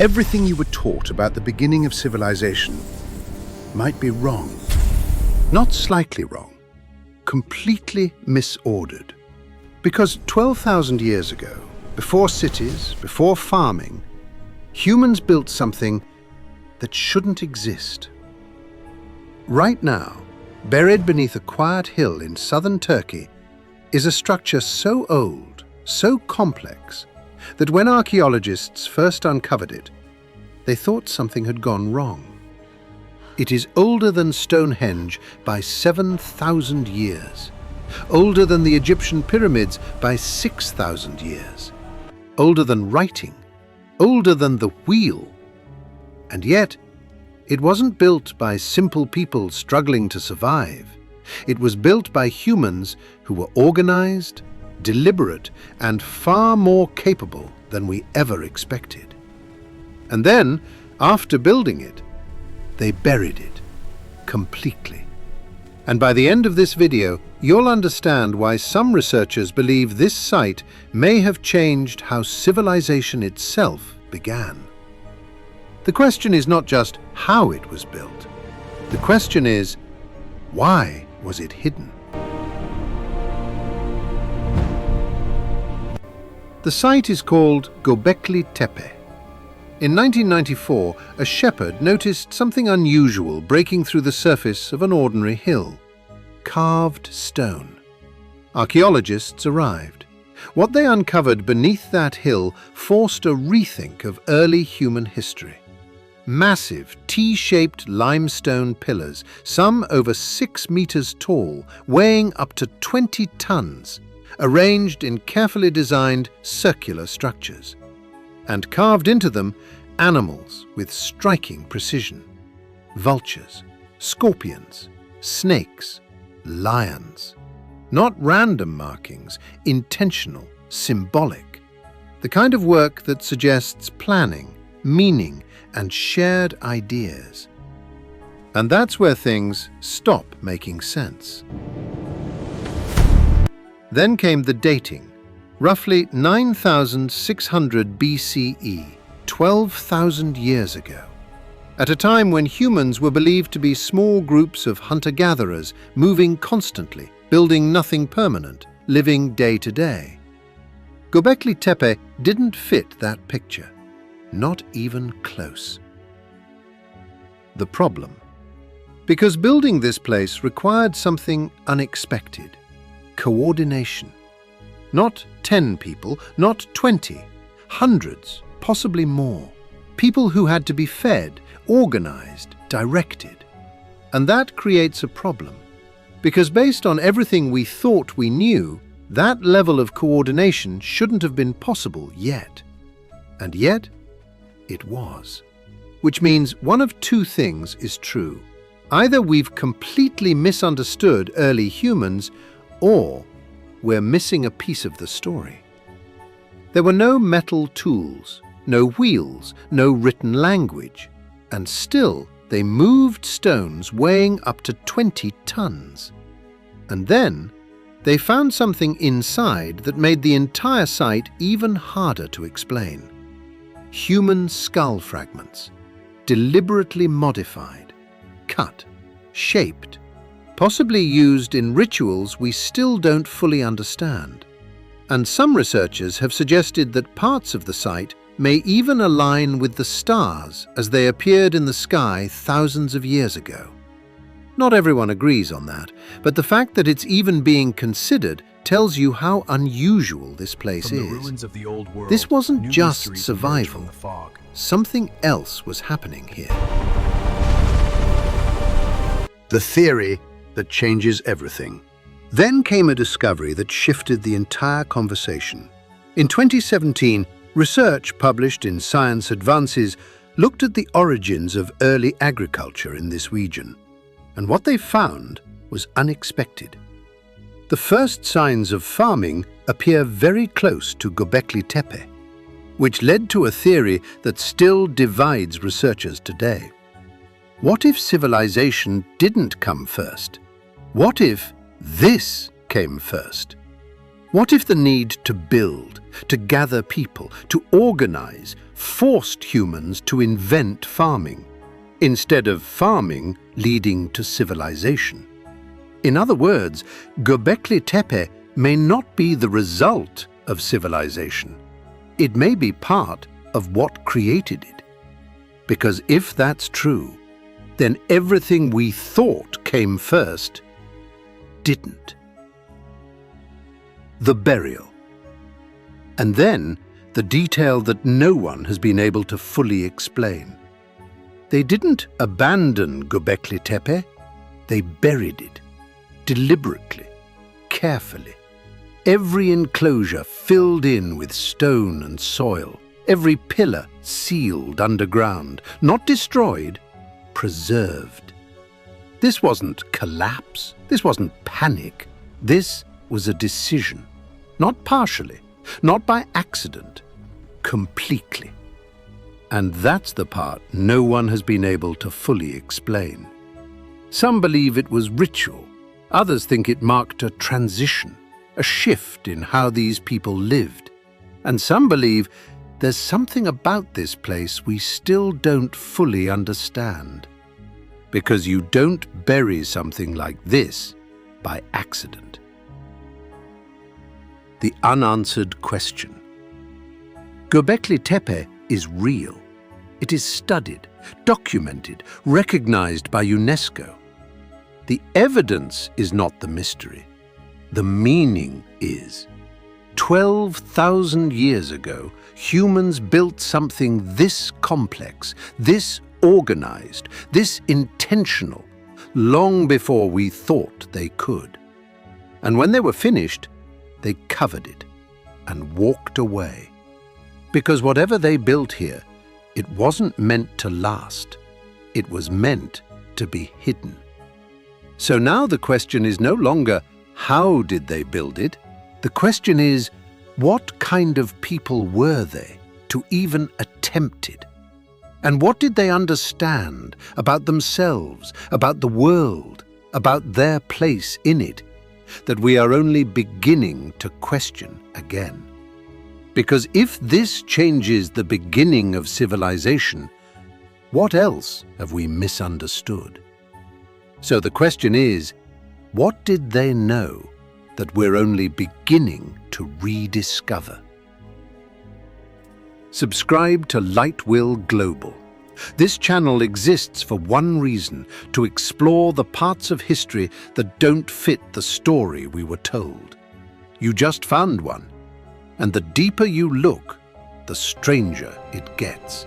everything you were taught about the beginning of civilization might be wrong. Not slightly wrong, completely misordered. Because 12,000 years ago, before cities, before farming, humans built something that shouldn't exist. Right now, buried beneath a quiet hill in southern Turkey, is a structure so old, so complex, that when archaeologists first uncovered it, they thought something had gone wrong. It is older than Stonehenge by 7,000 years, older than the Egyptian pyramids by 6,000 years, older than writing, older than the wheel. And yet, it wasn't built by simple people struggling to survive. It was built by humans who were organized, deliberate, and far more capable than we ever expected. And then, after building it, they buried it completely. And by the end of this video, you'll understand why some researchers believe this site may have changed how civilization itself began. The question is not just how it was built. The question is, why was it hidden? The site is called Göbekli Tepe. In 1994, a shepherd noticed something unusual breaking through the surface of an ordinary hill. Carved stone. Archaeologists arrived. What they uncovered beneath that hill forced a rethink of early human history. Massive T-shaped limestone pillars, some over 6 meters tall, weighing up to 20 tons, arranged in carefully designed circular structures. And carved into them, animals with striking precision. Vultures, scorpions, snakes, lions. Not random markings, intentional, symbolic. The kind of work that suggests planning, meaning, and shared ideas. And that's where things stop making sense. Then came the dating. Roughly 9,600 BCE, 12,000 years ago. At a time when humans were believed to be small groups of hunter-gatherers moving constantly, building nothing permanent, living day to day. Göbekli Tepe didn't fit that picture. Not even close. The problem? Because building this place required something unexpected. Coordination. Not 10 people, not 20, hundreds, possibly more. People who had to be fed, organized, directed. And that creates a problem. Because based on everything we thought we knew, that level of coordination shouldn't have been possible yet. And yet, it was. Which means one of two things is true. Either we've completely misunderstood early humans, or we're missing a piece of the story. There were no metal tools, no wheels, no written language, and still they moved stones weighing up to 20 tons. And then they found something inside that made the entire site even harder to explain. Human skull fragments, deliberately modified, cut, shaped, possibly used in rituals we still don't fully understand. And some researchers have suggested that parts of the site may even align with the stars as they appeared in the sky thousands of years ago. Not everyone agrees on that, but the fact that it's even being considered tells you how unusual this place is. This wasn't just survival. Something else was happening here. The theory that changes everything. Then came a discovery that shifted the entire conversation. In 2017, research published in Science Advances looked at the origins of early agriculture in this region. And what they found was unexpected. The first signs of farming appear very close to Göbekli Tepe, which led to a theory that still divides researchers today. What if civilization didn't come first? What if this came first? What if the need to build, to gather people, to organize, forced humans to invent farming, instead of farming leading to civilization. In other words, Göbekli Tepe may not be the result of civilization. It may be part of what created it. Because if that's true, then everything we thought came first didn't. The burial. And then the detail that no one has been able to fully explain. They didn't abandon Göbekli Tepe, they buried it, deliberately, carefully. Every enclosure filled in with stone and soil, every pillar sealed underground, not destroyed, preserved. This wasn't collapse, this wasn't panic, this was a decision, not partially, not by accident, completely. And that's the part no one has been able to fully explain. Some believe it was ritual, others think it marked a transition, a shift in how these people lived. And some believe there's something about this place we still don't fully understand. Because you don't bury something like this by accident. The unanswered question. Göbekli Tepe is real. It is studied, documented, recognized by UNESCO. The evidence is not the mystery. The meaning is. 12,000 years ago, humans built something this complex, this organized, this intentional, long before we thought they could. And when they were finished, they covered it and walked away. Because whatever they built here, it wasn't meant to last. It was meant to be hidden. So now the question is no longer, how did they build it? The question is, what kind of people were they to even attempt it? And what did they understand about themselves, about the world, about their place in it, that we are only beginning to question again? Because if this changes the beginning of civilization, what else have we misunderstood? So the question is, what did they know that we're only beginning to rediscover? Subscribe to Lightwill Global. This channel exists for one reason, to explore the parts of history that don't fit the story we were told. You just found one, and the deeper you look, the stranger it gets.